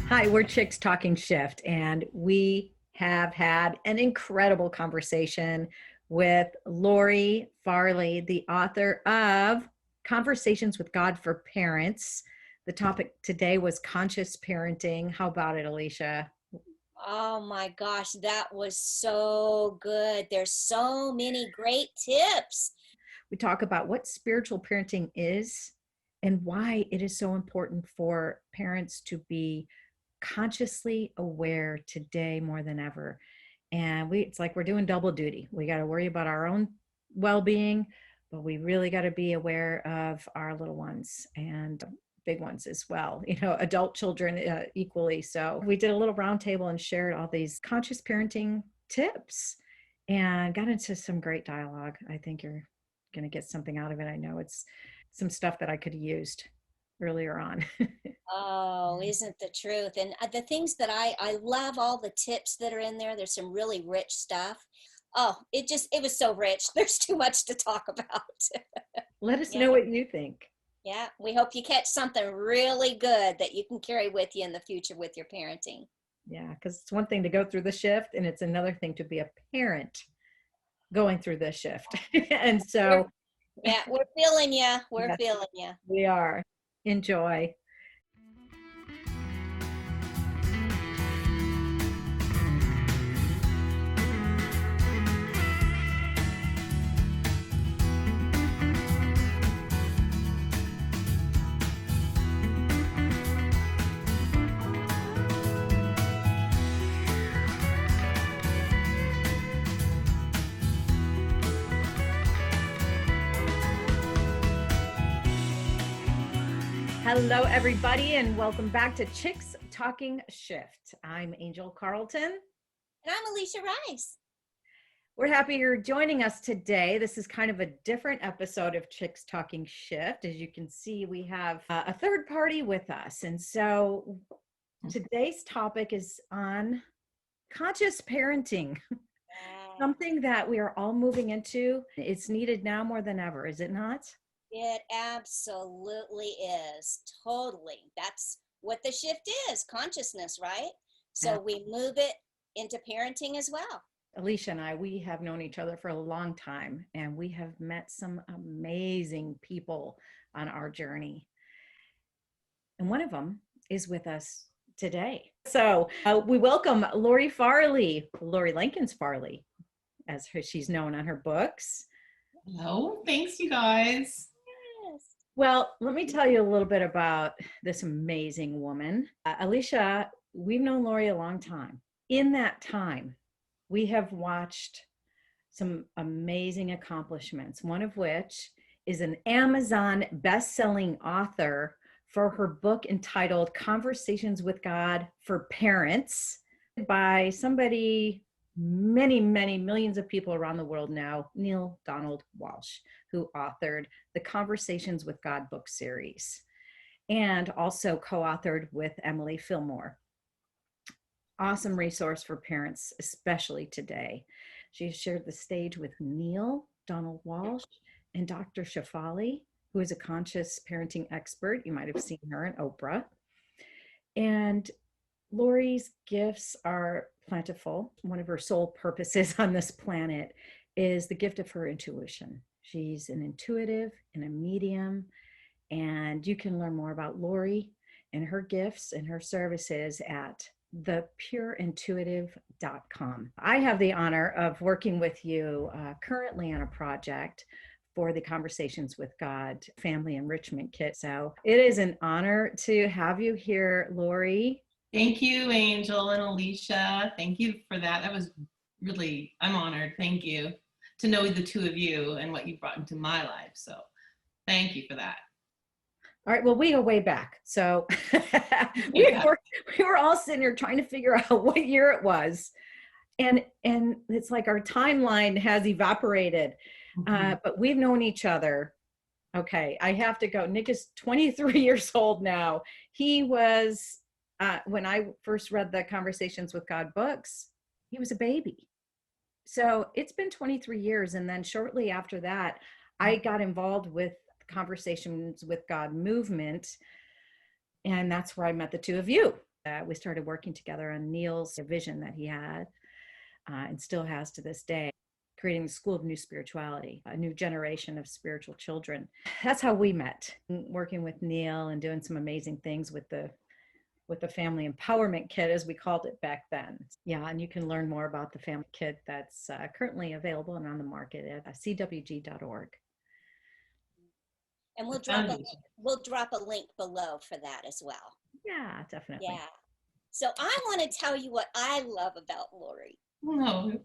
Hi, we're Chicks Talking Shift, and we have had an incredible conversation with Laurie Farley, the author of Conversations with God for Parents. The topic today was conscious parenting. How about it, Alecia? Oh my gosh, that was so good. There's so many great tips. We talk about what spiritual parenting is and why it is so important for parents to be consciously aware today more than ever. And it's like we're doing double duty. We got to worry about our own well-being, but we really got to be aware of our little ones and big ones as well, adult children equally. So we did a little roundtable and shared all these conscious parenting tips and got into some great dialogue. I think you're going to get something out of it. I know it's some stuff that I could have used earlier on. Oh, isn't the truth? And the things that I love all the tips that are in there. There's some really rich stuff. Oh, it was so rich. There's too much to talk about. Let us Yeah. know what you think. Yeah. We hope you catch something really good that you can carry with you in the future with your parenting. Yeah, because it's one thing to go through the shift, and it's another thing to be a parent going through the shift. And We're, so, yeah, we're feeling you. We're yes, feeling you. we are. Enjoy. Hello, everybody, and welcome back to Chicks Talking Shift. I'm Angel Carlton. And I'm Alecia Rice. We're happy you're joining us today. This is kind of a different episode of Chicks Talking Shift. As you can see, we have a third party with us. And so today's topic is on conscious parenting, something that we are all moving into. It's needed now more than ever, is it not? It absolutely is. Totally. That's what the shift is, consciousness, right? Yeah. So we move it into parenting as well. Alecia and I, we have known each other for a long time, and we have met some amazing people on our journey. And one of them is with us today. So we welcome Laurie Farley, Laurie Lincoln's Farley, as she's known on her books. Hello, thanks you guys. Yes. Well, let me tell you a little bit about this amazing woman. Alecia, we've known Laurie a long time. In that time, we have watched some amazing accomplishments, one of which is an Amazon best-selling author for her book entitled Conversations with God for Parents by somebody many millions of people around the world now, Neale Donald Walsch, who authored the Conversations with God book series and also co-authored with Emily Fillmore. Awesome resource for parents, especially today. She shared the stage with Neale Donald Walsch and Dr. Shefali, who is a conscious parenting expert. You might have seen her in Oprah. And Laurie's gifts are plentiful. One of her sole purposes on this planet is the gift of her intuition. She's an intuitive and a medium, and you can learn more about Laurie and her gifts and her services at thepureintuitive.com. I have the honor of working with you currently on a project for the Conversations with God Family Enrichment Kit. So it is an honor to have you here, Laurie. Thank you, Angel and Alecia. Thank you for that. That was really, I'm honored. Thank you to know the two of you and what you brought into my life. So thank you for that. All right, well, we go way back. So we were all sitting here trying to figure out what year it was. And it's like our timeline has evaporated, but we've known each other. Okay, I have to go. Nick is 23 years old now. He was, when I first read the Conversations with God books, he was a baby. So it's been 23 years. And then shortly after that, I got involved with Conversations with God movement. And that's where I met the two of you. we started working together on Neil's vision that he had and still has to this day, creating the School of New Spirituality, a new generation of spiritual children. That's how we met, working with Neil and doing some amazing things with the Family Empowerment Kit, as we called it back then. Yeah, and you can learn more about the Family Kit that's currently available and on the market at cwg.org. And we'll drop a link below for that as well. Yeah, definitely. Yeah. So I want to tell you what I love about Laurie. No.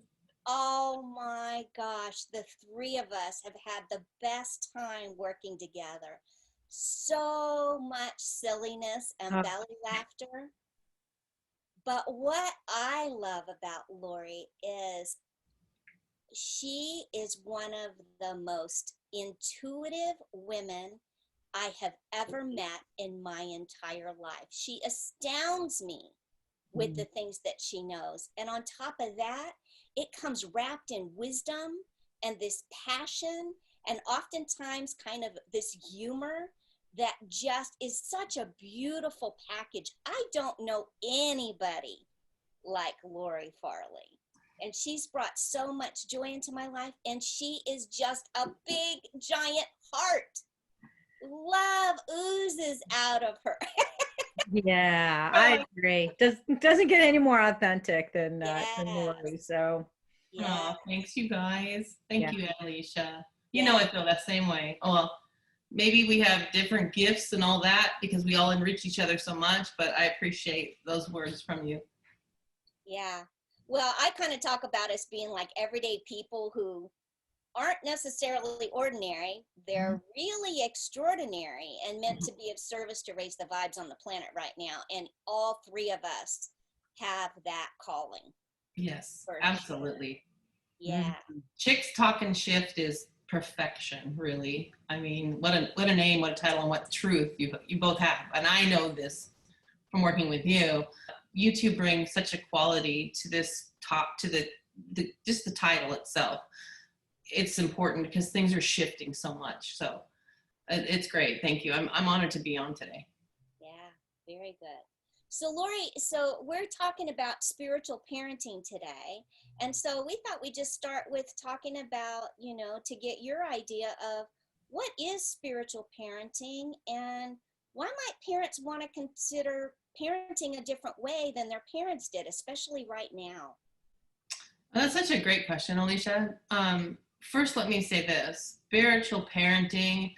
Oh my gosh, the three of us have had the best time working together. So much silliness and belly laughter. But what I love about Laurie is she is one of the most intuitive women I have ever met in my entire life. She astounds me with the things that she knows. And on top of that, it comes wrapped in wisdom and this passion and oftentimes kind of this humor that just is such a beautiful package. I don't know anybody like Laurie Farley. And she's brought so much joy into my life. And she is just a big, giant heart. Love oozes out of her. Yeah, I agree. Doesn't get any more authentic than Laurie. So, oh, thanks, you guys. Thank you, Alecia. You Yeah. know I feel that same way. Oh, well, maybe we have different gifts and all that because we all enrich each other so much, but I appreciate those words from you. Yeah. Well, I kind of talk about us being like everyday people who aren't necessarily ordinary. They're really extraordinary and meant to be of service to raise the vibes on the planet right now. And all three of us have that calling. Yes, For absolutely. Sure. Yeah. Chicks Talkin' Shift is perfection, really. I mean, what a name, what a title, and what truth you both have. And I know this from working with you. You two bring such a quality to this talk, to the just the title itself. It's important because things are shifting so much. So it's great. Thank you. I'm honored to be on today. Yeah, very good. So Laurie, so we're talking about spiritual parenting today. And so we thought we'd just start with talking about, to get your idea of what is spiritual parenting and why might parents want to consider parenting a different way than their parents did, especially right now? Well, that's such a great question, Alecia. First, let me say this. Spiritual parenting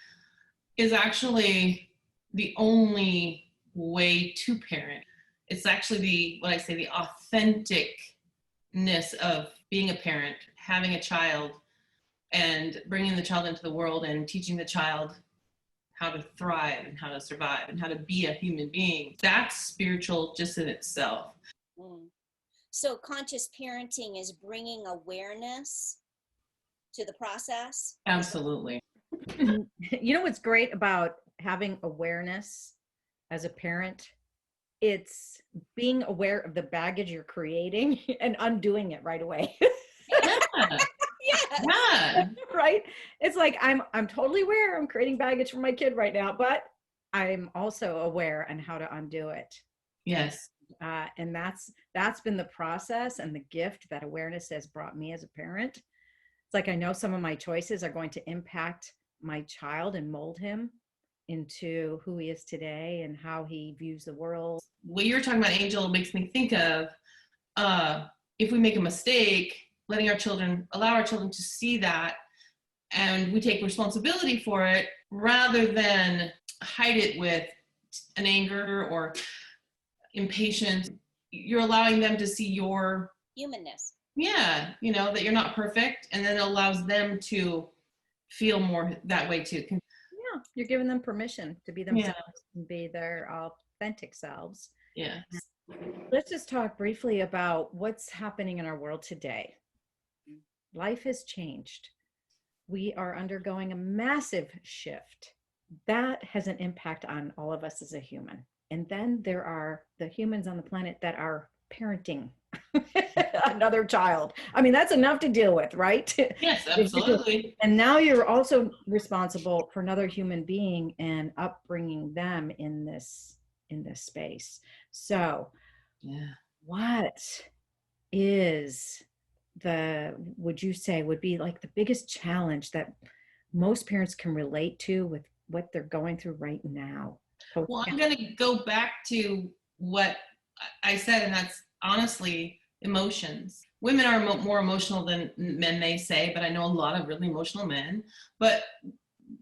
is actually the only way to parent. It's actually the authenticness of being a parent, having a child, and bringing the child into the world and teaching the child how to thrive and how to survive and how to be a human being. That's spiritual just in itself. So conscious parenting is bringing awareness to the process? Absolutely. You know what's great about having awareness as a parent? It's being aware of the baggage you're creating and undoing it right away. Yeah. Right? It's like I'm totally aware I'm creating baggage for my kid right now, but I'm also aware on how to undo it. Yes. And that's been the process and the gift that awareness has brought me as a parent. It's like I know some of my choices are going to impact my child and mold him into who he is today and how he views the world. What you're talking about, Angel, makes me think of if we make a mistake, allow our children to see that, and we take responsibility for it rather than hide it with an anger or impatience. You're allowing them to see your humanness. Yeah, that you're not perfect, and then it allows them to feel more that way too. Yeah, you're giving them permission to be themselves and be their authentic selves. Yeah. Let's just talk briefly about what's happening in our world today. Life has changed. We are undergoing a massive shift. That has an impact on all of us as a human. And then there are the humans on the planet that are parenting another child. I mean, that's enough to deal with, right? Yes, absolutely. And now you're also responsible for another human being and upbringing them in this space. So Yeah. What is would you say would be like the biggest challenge that most parents can relate to with what they're going through right now? Well, I'm going to go back to what I said, and that's honestly emotions. Women are more emotional than men may say, but I know a lot of really emotional men. But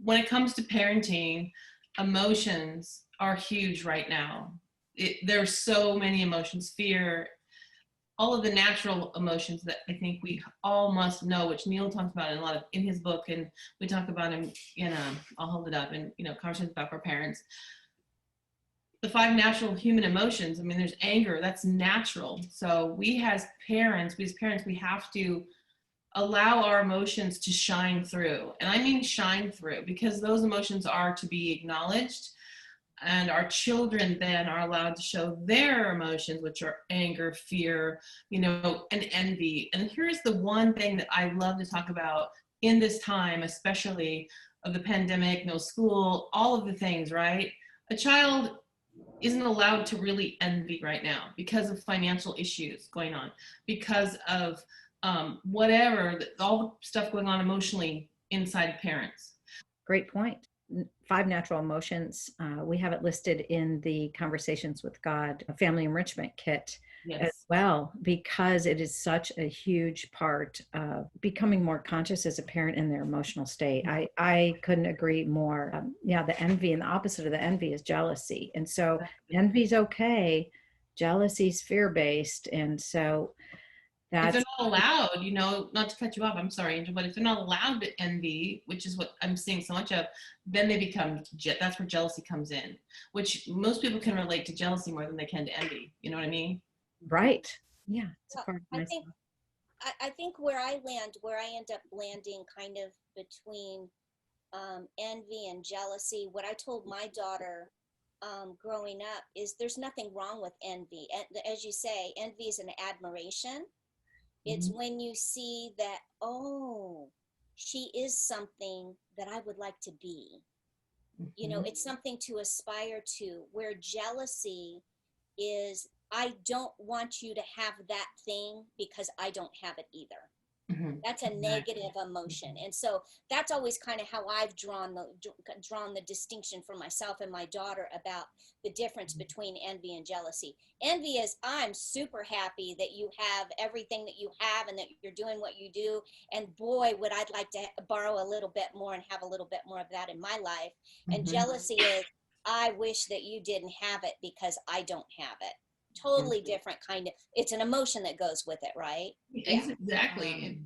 when it comes to parenting, emotions are huge right now. There's so many emotions, fear, all of the natural emotions that I think we all must know, which Neil talks about in his book, and we talk about in I'll hold it up, in conversations about for parents. The 5 natural human emotions. I mean, there's anger, that's natural. So we as parents, we have to allow our emotions to shine through. And I mean shine through, because those emotions are to be acknowledged. And our children then are allowed to show their emotions, which are anger, fear, and envy. And here's the one thing that I love to talk about in this time, especially of the pandemic, no school, all of the things, right? A child isn't allowed to really envy right now because of financial issues going on, because of whatever, all the stuff going on emotionally inside parents. Great point. 5 natural emotions. We have it listed in the Conversations with God Family Enrichment Kit as well, because it is such a huge part of becoming more conscious as a parent in their emotional state. I couldn't agree more. The envy, and the opposite of the envy is jealousy. And so envy's okay. Jealousy's fear-based. And so if they're not allowed, not to cut you off, I'm sorry, Angel, but if they're not allowed to envy, which is what I'm seeing so much of, then they become, that's where jealousy comes in, which most people can relate to jealousy more than they can to envy. You know what I mean? Right. Yeah. It's Well, a part of myself. I think where I end up landing kind of between envy and jealousy, what I told my daughter growing up is there's nothing wrong with envy. And as you say, envy is an admiration. It's when you see that, oh, she is something that I would like to be. It's something to aspire to, where jealousy is, I don't want you to have that thing because I don't have it either. That's a negative emotion. And so that's always kind of how I've drawn the distinction for myself and my daughter about the difference between envy and jealousy. Envy is, I'm super happy that you have everything that you have and that you're doing what you do. And boy, would I like to borrow a little bit more and have a little bit more of that in my life. And jealousy is, I wish that you didn't have it because I don't have it. Totally different kind of, it's an emotion that goes with it, right? Exactly.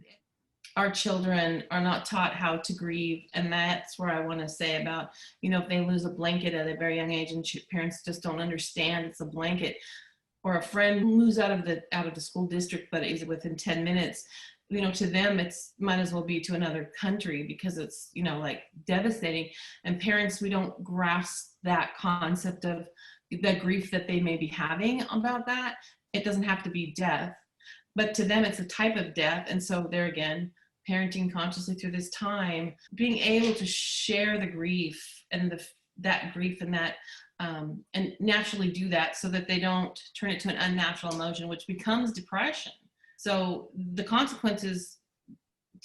Our children are not taught how to grieve, and that's where I want to say about, if they lose a blanket at a very young age and parents just don't understand it's a blanket, or a friend moves out of the school district but is within 10 minutes, to them it's might as well be to another country, because it's like devastating. And parents, we don't grasp that concept of the grief that they may be having about that. It doesn't have to be death, but to them it's a type of death. And so there again, parenting consciously through this time, being able to share the grief and that grief and that and naturally do that, so that they don't turn it to an unnatural emotion, which becomes depression. So the consequences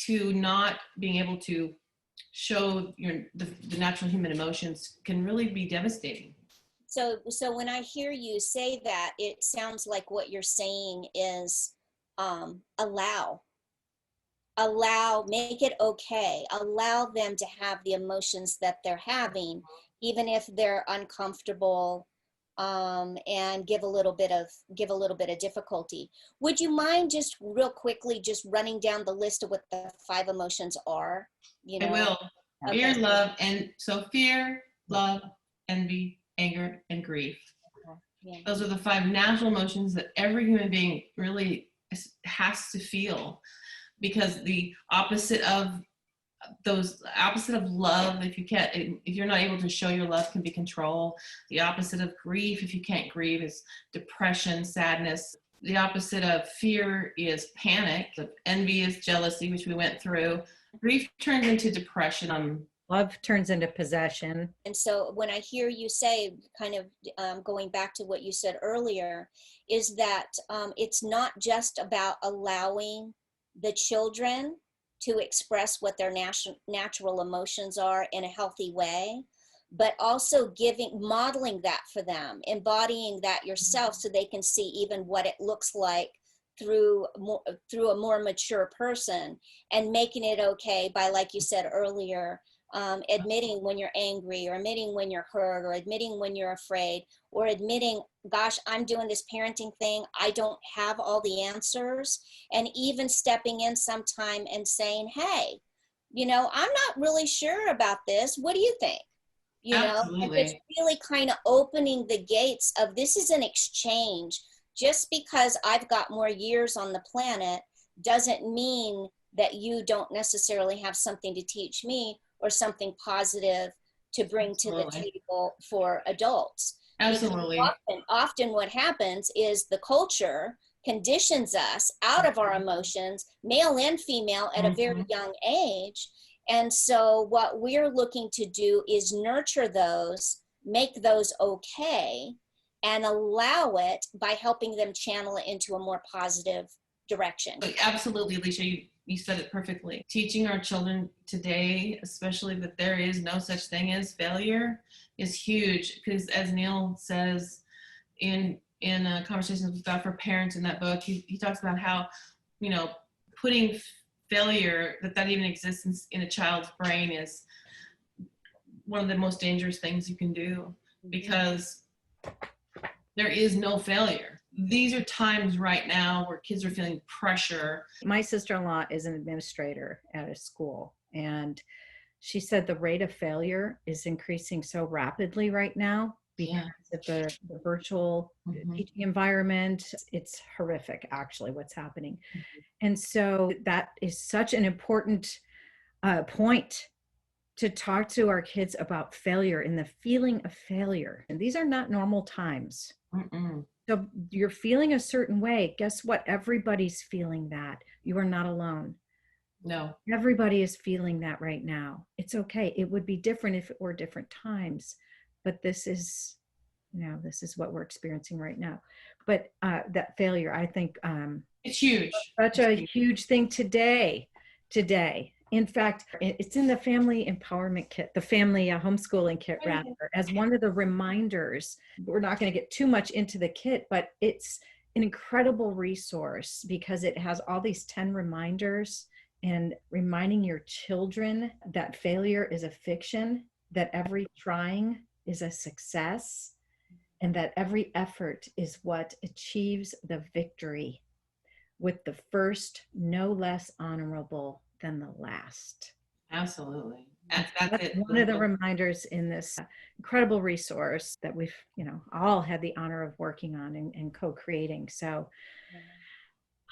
to not being able to show the natural human emotions can really be devastating. So when I hear you say that, it sounds like what you're saying is allow, make it okay, allow them to have the emotions that they're having, even if they're uncomfortable, and give a little bit of difficulty. Would you mind just real quickly just running down the list of what the 5 emotions are? I will. Okay. Fear, love, and so fear, love, envy, anger, and grief. Yeah. Those are the 5 natural emotions that every human being really has to feel, because the opposite of love, if you're not able to show your love, can be control. The opposite of grief, if you can't grieve, is depression, sadness. The opposite of fear is panic. Envy is jealousy, which we went through. Grief turns into depression. Love turns into possession. And so when I hear you say, kind of going back to what you said earlier, is that it's not just about allowing the children to express what their natural emotions are in a healthy way, but also modeling that for them, embodying that yourself so they can see even what it looks like through a more mature person, and making it okay by, like you said earlier, admitting when you're angry, or admitting when you're hurt, or admitting when you're afraid, or admitting, gosh, I'm doing this parenting thing, I don't have all the answers, and even stepping in sometime and saying, hey, I'm not really sure about this. What do you think? And it's really kind of opening the gates of, this is an exchange. Just because I've got more years on the planet doesn't mean that you don't necessarily have something to teach me, or something positive to bring to the table for adults. Absolutely. Often what happens is the culture conditions us out of our emotions, male and female, at a very young age. And so what we're looking to do is nurture those, make those okay, and allow it by helping them channel it into a more positive direction. Absolutely, Alecia, you said it perfectly. Teaching our children today, especially that there is no such thing as failure, is huge. Because as Neil says in Conversations with God for Parents in that book, he talks about how, putting failure, that even exists in a child's brain, is one of the most dangerous things you can do, because there is no failure. These are times right now where kids are feeling pressure. My sister-in-law is an administrator at a school, and she said the rate of failure is increasing so rapidly right now because of the virtual teaching environment. It's horrific, actually, what's happening. And so that is such an important point to talk to our kids about failure and the feeling of failure. And these are not normal times. So you're feeling a certain way. Guess what? Everybody's feeling that. You are not alone. No. Everybody is feeling that right now. It's okay. It would be different if it were different times, but this is what we're experiencing right now. But that failure, I think, it's huge. Such a huge thing today. In fact, it's in the Family Empowerment Kit, the Family Homeschooling Kit, rather, as one of the reminders. We're not going to get too much into the kit, but it's an incredible resource because it has all these 10 reminders, and reminding your children that failure is a fiction, that every trying is a success, and that every effort is what achieves the victory, with the first no less honorable than the last. Absolutely. That's one of the reminders in this incredible resource that we've, all had the honor of working on and co-creating. So,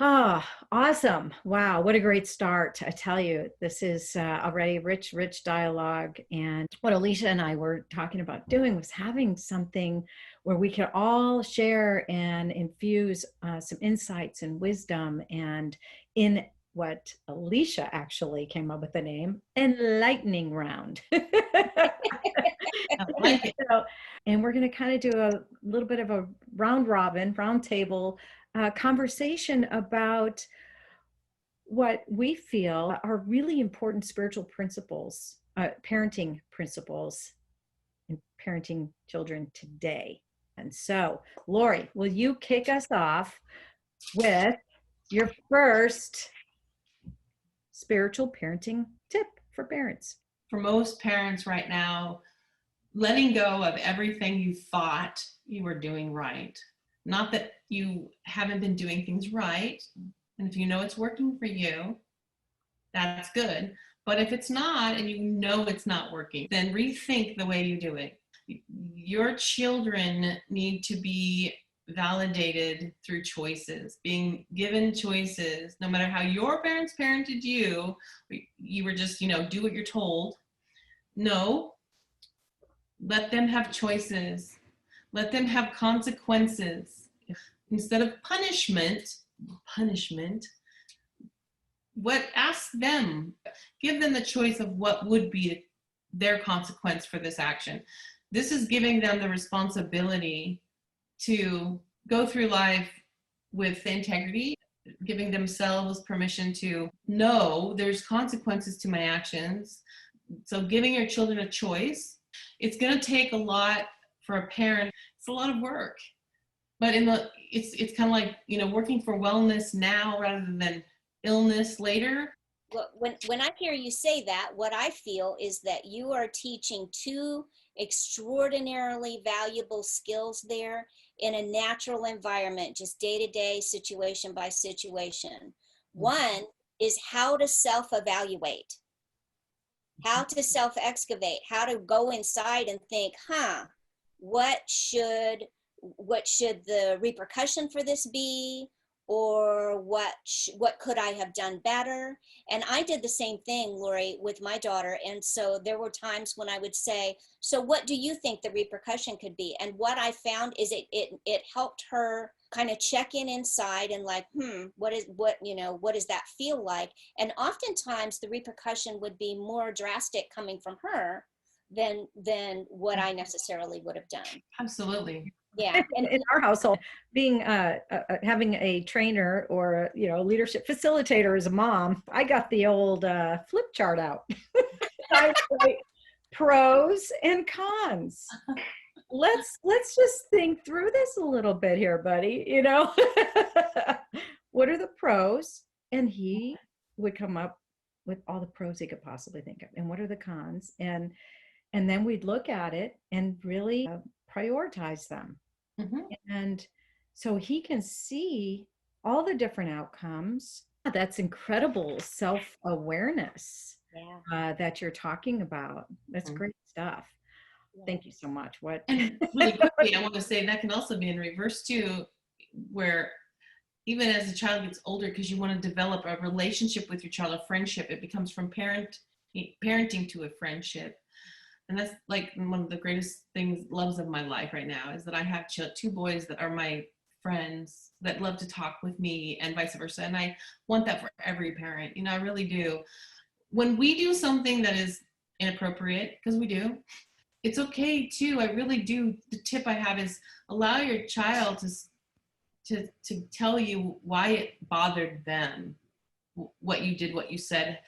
awesome. Wow. What a great start. I tell you, this is already rich dialogue. And what Alecia and I were talking about doing was having something where we could all share and infuse some insights and wisdom, and in what Alecia actually came up with the name, Enlightening Round. I like it. And we're going to kind of do a little bit of a round table conversation about what we feel are really important spiritual principles, parenting principles, in parenting children today. And so, Laurie, will you kick us off with your first spiritual parenting tip for parents? For most parents right now, letting go of everything you thought you were doing right. Not that you haven't been doing things right, and if you know it's working for you, that's good. But if it's not, and you know it's not working, then rethink the way you do it. Your children need to be validated through choices, being given choices. No matter how your parents parented you, you were just, do what you're told. No, let them have choices. Let them have consequences. Instead of punishment, ask them, give them the choice of what would be their consequence for this action. This is giving them the responsibility to go through life with integrity, giving themselves permission to know there's consequences to my actions. So giving your children a choice. It's going to take a lot for a parent. It's a lot of work, but it's kind of like, working for wellness now rather than illness later. Well, when I hear you say that, what I feel is that you are teaching two extraordinarily valuable skills there in a natural environment, just day to day, situation by situation. One is how to self-evaluate, how to self-excavate, how to go inside and think, what should the repercussion for this be? Or what could I have done better? And I did the same thing, Laurie, with my daughter. And so there were times when I would say, so what do you think the repercussion could be? And what I found is it helped her kind of check in inside and like, what does that feel like? And oftentimes the repercussion would be more drastic coming from her than what I necessarily would have done. Absolutely. Yeah. And in our household, being having a trainer or a leadership facilitator as a mom, I got the old flip chart out. I write pros and cons. Let's just think through this a little bit here, buddy. What are the pros? And he would come up with all the pros he could possibly think of. And what are the cons? And then we'd look at it and really prioritize them. And so he can see all the different outcomes. That's incredible self-awareness that you're talking about. That's great stuff. Thank you so much. And really quickly, I want to say that can also be in reverse too, where even as a child gets older, because you want to develop a relationship with your child, a friendship, it becomes from parenting to a friendship. And that's like one of the greatest loves of my life right now, is that I have two boys that are my friends that love to talk with me and vice versa. And I want that for every parent. I really do. When we do something that is inappropriate, because we do, it's okay too. I really do. The tip I have is allow your child to tell you why it bothered them, what you did, what you said,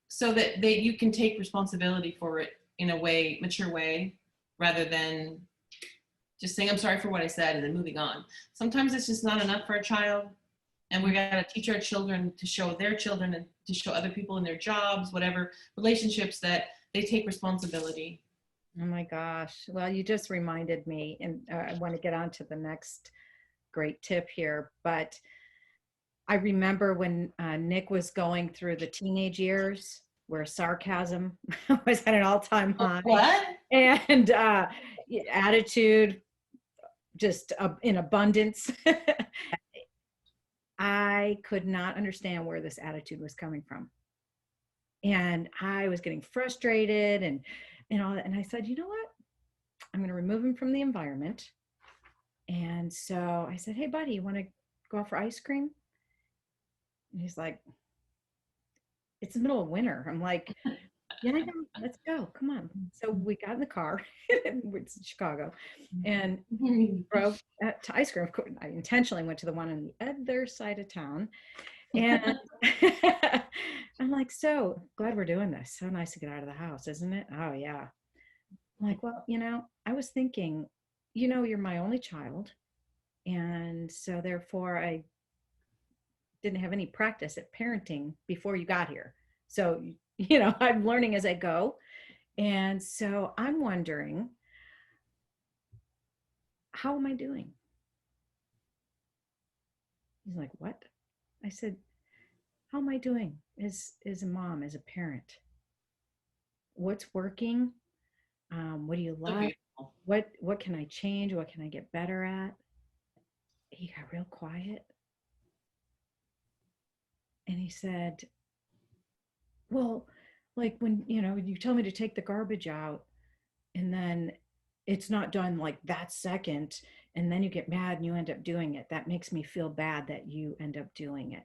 so that you can take responsibility for it in a mature way, rather than just saying, I'm sorry for what I said, and then moving on. Sometimes it's just not enough for a child, and we got to teach our children to show their children and to show other people in their jobs, whatever relationships, that they take responsibility. Oh my gosh. Well, you just reminded me, and I want to get on to the next great tip here, but I remember when Nick was going through the teenage years, where sarcasm was at an all-time high. What? And attitude just in abundance. I could not understand where this attitude was coming from. And I was getting frustrated and all that. And I said, you know what? I'm going to remove him from the environment. And so I said, hey, buddy, you want to go out for ice cream? And he's like, it's the middle of winter. I'm like, yeah, I know. Let's go. Come on. So we got in the car. It's in Chicago, and drove to ice cream. Of course, I intentionally went to the one on the other side of town. And I'm like, so glad we're doing this. So nice to get out of the house, isn't it? Oh, yeah. I'm like, well, I was thinking, you're my only child. And so therefore I didn't have any practice at parenting before you got here. So, I'm learning as I go. And so I'm wondering, how am I doing? He's like, what? I said, how am I doing as a mom, as a parent? What's working? What do you like? What can I change? What can I get better at? He got real quiet. And he said, well, like when, you tell me to take the garbage out and then it's not done like that second, and then you get mad and you end up doing it. That makes me feel bad that you end up doing it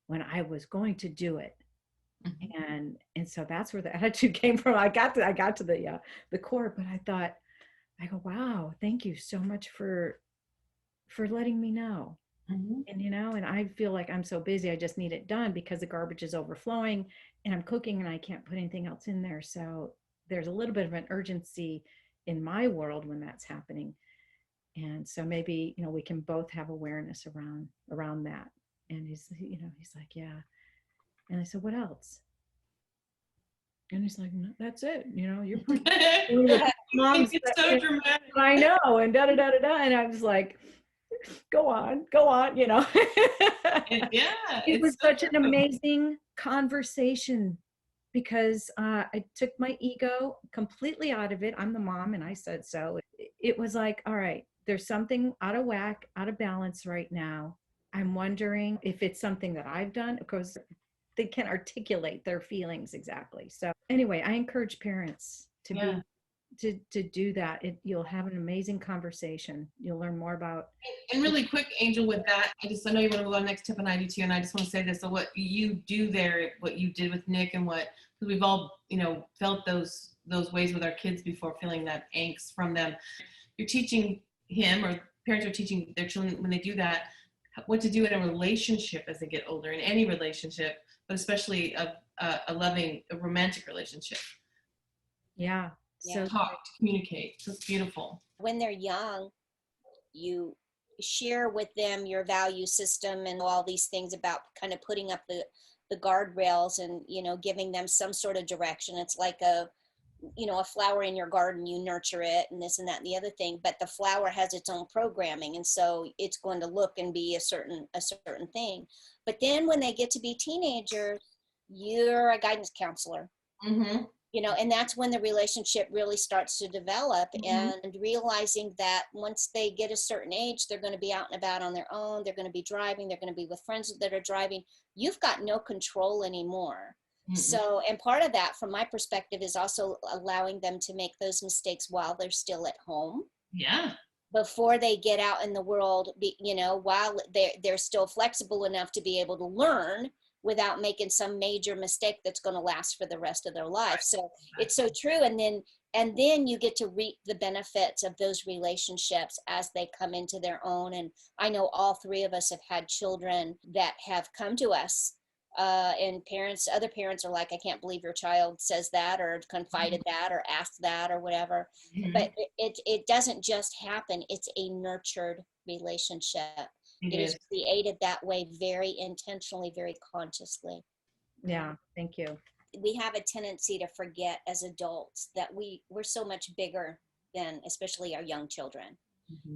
when I was going to do it. And so that's where the attitude came from. I got to the core, but I go, wow, thank you so much for letting me know. And and I feel like I'm so busy, I just need it done because the garbage is overflowing and I'm cooking and I can't put anything else in there. So there's a little bit of an urgency in my world when that's happening. And so maybe, we can both have awareness around that. And he's like, yeah. And I said, what else? And he's like, no, that's it. You're pretty mom's. It's so dramatic. I know. And da da da da da. And I was like, go on. It was such an amazing conversation because I took my ego completely out of it. I'm the mom and I said so. It was like, all right, there's something out of whack, out of balance right now. I'm wondering if it's something that I've done. Of course, they can articulate their feelings exactly. So anyway, I encourage parents to do that. You'll have an amazing conversation. You'll learn more about. And really quick, Angel, with that, I know you want to move on next tip, and I do too. And I just want to say this: so what you do there, what you did with Nick, and because we've all felt those ways with our kids before, feeling that angst from them. You're teaching him, or parents are teaching their children when they do that, what to do in a relationship as they get older, in any relationship, but especially a romantic relationship. Yeah. So talk, to communicate. So it's beautiful. When they're young, you share with them your value system and all these things about kind of putting up the guardrails and, giving them some sort of direction. It's like a flower in your garden, you nurture it and this and that and the other thing, but the flower has its own programming. And so it's going to look and be a certain thing. But then when they get to be teenagers, you're a guidance counselor. And that's when the relationship really starts to develop, and realizing that once they get a certain age, they're going to be out and about on their own. They're going to be driving. They're going to be with friends that are driving. You've got no control anymore. So, and part of that, from my perspective, is also allowing them to make those mistakes while they're still at home. Yeah. Before they get out in the world, while they're still flexible enough to be able to learn without making some major mistake that's going to last for the rest of their life. So it's so true. And then you get to reap the benefits of those relationships as they come into their own. And I know all three of us have had children that have come to us, and other parents are like, I can't believe your child says that, or confided that, or asked that, or whatever. But it doesn't just happen. It's a nurtured relationship. It is created that way, very intentionally, very consciously. Yeah, thank you. We have a tendency to forget as adults that we're so much bigger than, especially our young children,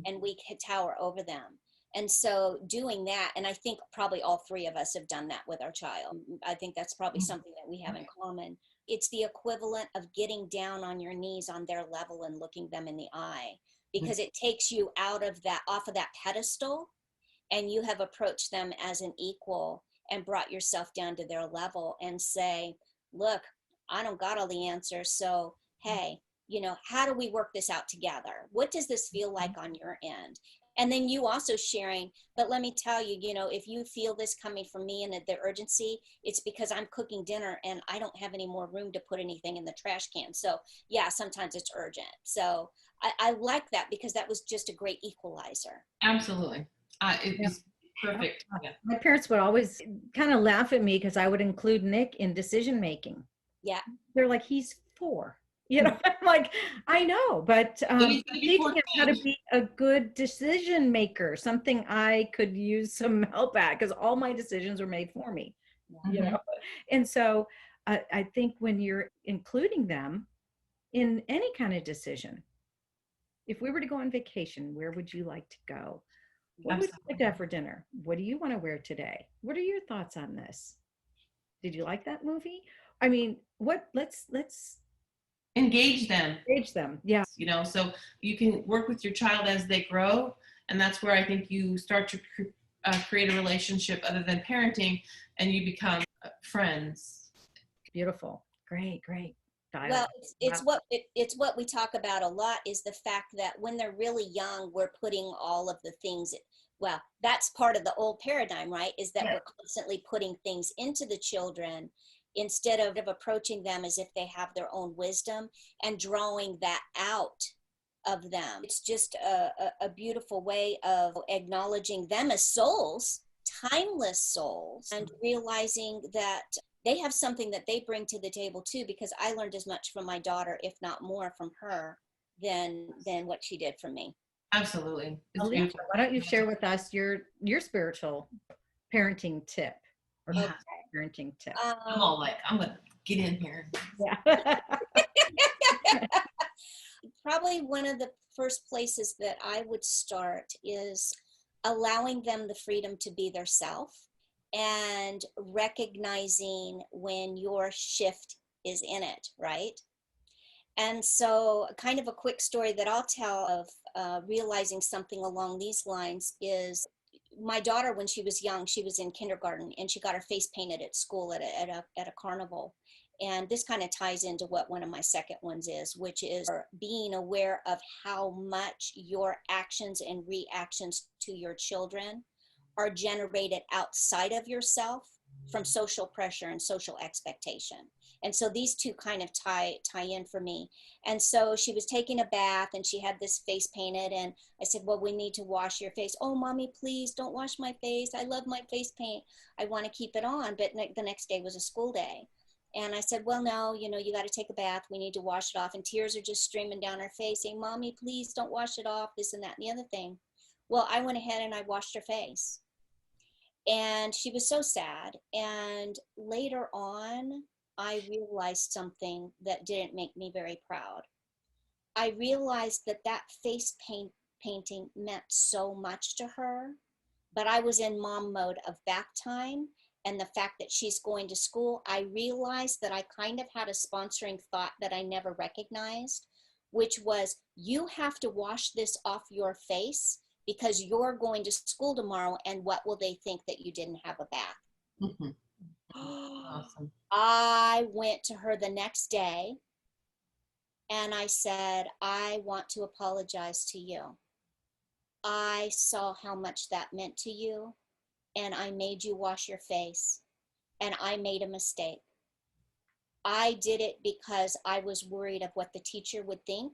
and we can tower over them. And so doing that, and I think probably all three of us have done that with our child. I think that's probably something that we have in common. It's the equivalent of getting down on your knees on their level and looking them in the eye, because it takes you off of that pedestal, and you have approached them as an equal and brought yourself down to their level and say, look, I don't got all the answers. So, hey, how do we work this out together? What does this feel like on your end? And then you also sharing, but let me tell you, if you feel this coming from me and the urgency, it's because I'm cooking dinner and I don't have any more room to put anything in the trash can. So yeah, sometimes it's urgent. So I like that, because that was just a great equalizer. Absolutely. It was perfect. Yeah. My parents would always kind of laugh at me because I would include Nick in decision making. Yeah. They're like, he's 4. I'm like, I know, but teaching him how to be a good decision maker, something I could use some help at, because all my decisions were made for me. And so I think when you're including them in any kind of decision, if we were to go on vacation, where would you like to go? What would you like to have for dinner? What do you want to wear today? What are your thoughts on this? Did you like that movie? I mean, let's engage them. Yeah. So you can work with your child as they grow. And that's where I think you start to create a relationship other than parenting, and you become friends. Beautiful. Great. Well, it's what we talk about a lot, is the fact that when they're really young, we're putting all of the things, well, that's part of the old paradigm, right? Is that we're constantly putting things into the children. instead of approaching them as if they have their own wisdom and drawing that out of them. It's just a beautiful way of acknowledging them as souls, timeless souls, and realizing that they have something that they bring to the table too, because I learned as much from my daughter, if not more, from her than what she did from me. Absolutely. It's Alecia, beautiful. why don't you share with us your spiritual parenting tip or Okay. past parenting tip? I'm all like, I'm going to get in here. Yeah. Probably one of the first places that I would start is allowing them the freedom to be their self and recognizing when your shift is in it, right? And so, kind of a quick story that I'll tell of realizing something along these lines is my daughter, when she was young, she was in kindergarten and she got her face painted at school at a carnival. And this kind of ties into what one of my second ones is, which is being aware of how much your actions and reactions to your children are generated outside of yourself from social pressure and social expectation. And so these two kind of tie in for me. And so she was taking a bath and she had this face painted, and I said, well, we need to wash your face. Oh, mommy, please don't wash my face. I love my face paint. I want to keep it on. But the next day was a school day. And I said, well, no, you got to take a bath. We need to wash it off. And tears are just streaming down her face saying, mommy, please don't wash it off, this and that and the other thing. Well, I went ahead and I washed her face. And she was so sad. And later on, I realized something that didn't make me very proud. I realized that face painting meant so much to her, but I was in mom mode of back time. And the fact that she's going to school, I realized that I kind of had a sponsoring thought that I never recognized, which was, you have to wash this off your face because you're going to school tomorrow, and what will they think that you didn't have a bath? Mm-hmm. Awesome. I went to her the next day and I said, I want to apologize to you. I saw how much that meant to you, and I made you wash your face, and I made a mistake. I did it because I was worried of what the teacher would think,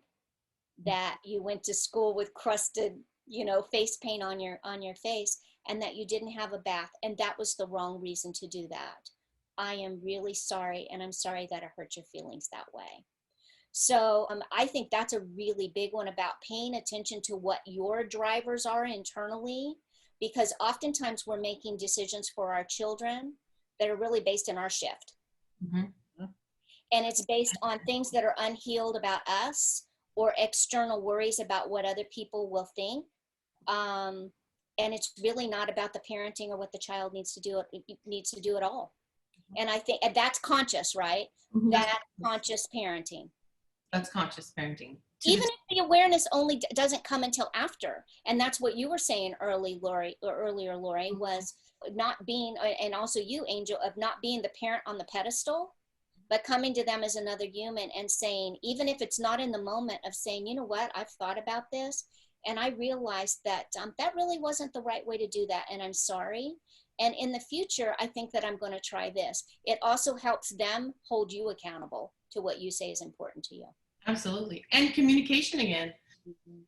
that you went to school with crusted, face paint on your face, and that you didn't have a bath. And that was the wrong reason to do that. I am really sorry, and I'm sorry that it hurt your feelings that way. So I think that's a really big one, about paying attention to what your drivers are internally, because oftentimes we're making decisions for our children that are really based in our shift. Mm-hmm. And it's based on things that are unhealed about us or external worries about what other people will think. And it's really not about the parenting or what the child needs to do at all. And I think that's conscious, right? Mm-hmm. That's conscious parenting. That's conscious parenting. Even if the awareness only doesn't come until after. And that's what you were saying earlier, Laurie, was not being, and also you, Angel, of not being the parent on the pedestal, but coming to them as another human and saying, even if it's not in the moment, of saying, you know what, I've thought about this, and I realized that that really wasn't the right way to do that, and I'm sorry. And in the future, I think that I'm going to try this. It also helps them hold you accountable to what you say is important to you. Absolutely. And communication again.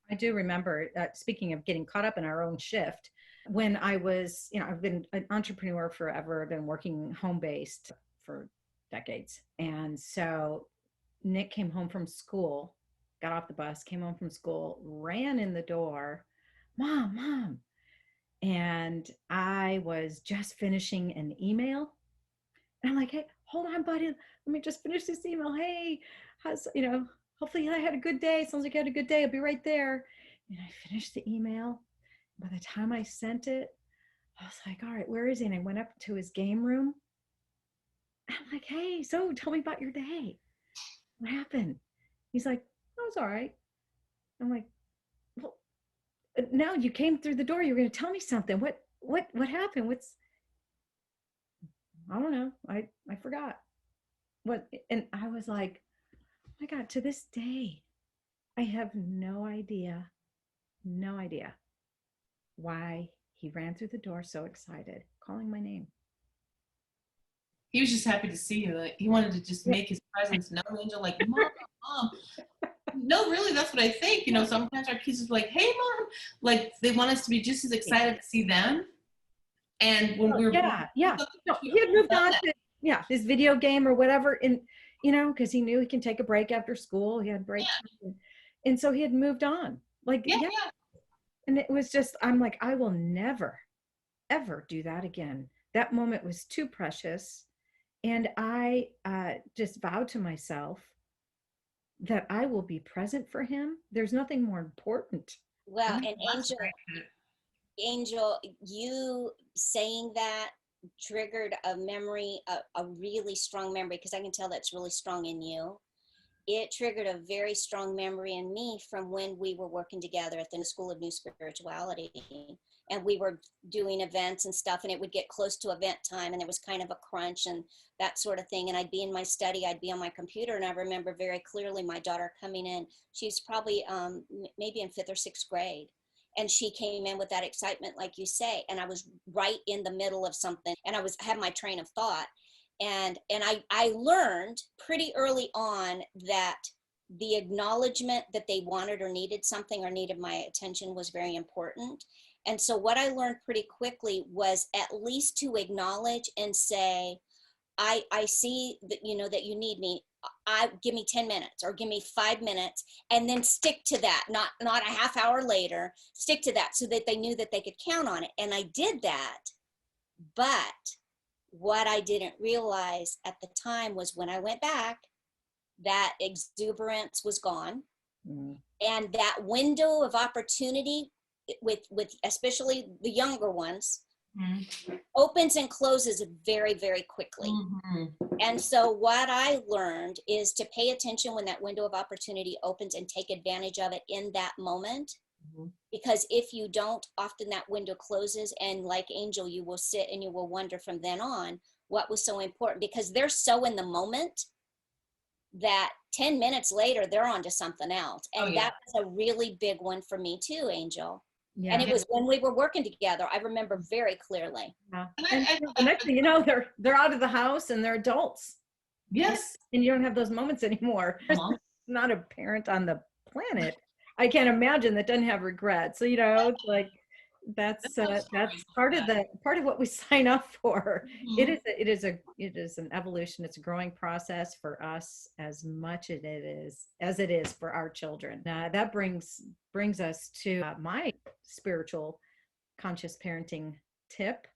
I do remember, speaking of getting caught up in our own shift, when I was, I've been an entrepreneur forever. I've been working home-based for decades. And so Nick came home from school, got off the bus, came home from school, ran in the door, Mom. And I was just finishing an email. And I'm like, hey, hold on, buddy. Let me just finish this email. Hey, hopefully I had a good day. Sounds like you had a good day. I'll be right there. And I finished the email. By the time I sent it, I was like, all right, where is he? And I went up to his game room. I'm like, hey, so tell me about your day. What happened? He's like, oh, it's all right. I'm like, well, no, you came through the door. You were going to tell me something. What happened? I don't know. I forgot. What? And I was like, oh my God, to this day, I have no idea why he ran through the door so excited, calling my name. he was just happy to see you. Like, he wanted to just make his presence known. Angel, like, mom, mom. No, really, that's what I think. You know, sometimes our kids is like, hey, mom. Like, they want us to be just as excited to see them. And when we were no, he had moved on to his video game or whatever, and because he knew he can take a break after school. He had breaks, and so he had moved on. Like and it was just, I'm like, I will never ever do that again. That moment was too precious, and I just vowed to myself that I will be present for him. There's nothing more important. Well, and Angel, you saying that triggered a memory, a really strong memory, because I can tell that's really strong in you. It triggered a very strong memory in me from when we were working together at the School of New Spirituality. And we were doing events and stuff, and it would get close to event time, and there was kind of a crunch and that sort of thing. And I'd be in my study, I'd be on my computer, and I remember very clearly my daughter coming in. She was probably maybe in 5th or 6th grade. And she came in with that excitement, like you say, and I was right in the middle of something, and I had my train of thought. And I learned pretty early on that the acknowledgement that they wanted or needed something or needed my attention was very important. And so what I learned pretty quickly was at least to acknowledge and say, I see that, that you need me. Give me 10 minutes or give me 5 minutes, and then stick to that, not a half hour later, stick to that, so that they knew that they could count on it. And I did that. But what I didn't realize at the time was when I went back, that exuberance was gone. And that window of opportunity with especially the younger ones opens and closes very, very quickly. And so what I learned is to pay attention when that window of opportunity opens and take advantage of it in that moment. Because if you don't, often that window closes, and like Angel, you will sit and you will wonder from then on what was so important, because they're so in the moment that 10 minutes later they're on to something else. And that was a really big one for me too, Angel. Yeah. And it was when we were working together. I remember very clearly. Yeah. And the next thing you know, they're out of the house and they're adults. Yes. And you don't have those moments anymore. There's not a parent on the planet, I can't imagine, that doesn't have regrets. So it's like that's part of what we sign up for. It is an evolution. It's a growing process for us as much as it is for our children. That brings us to my spiritual conscious parenting tip,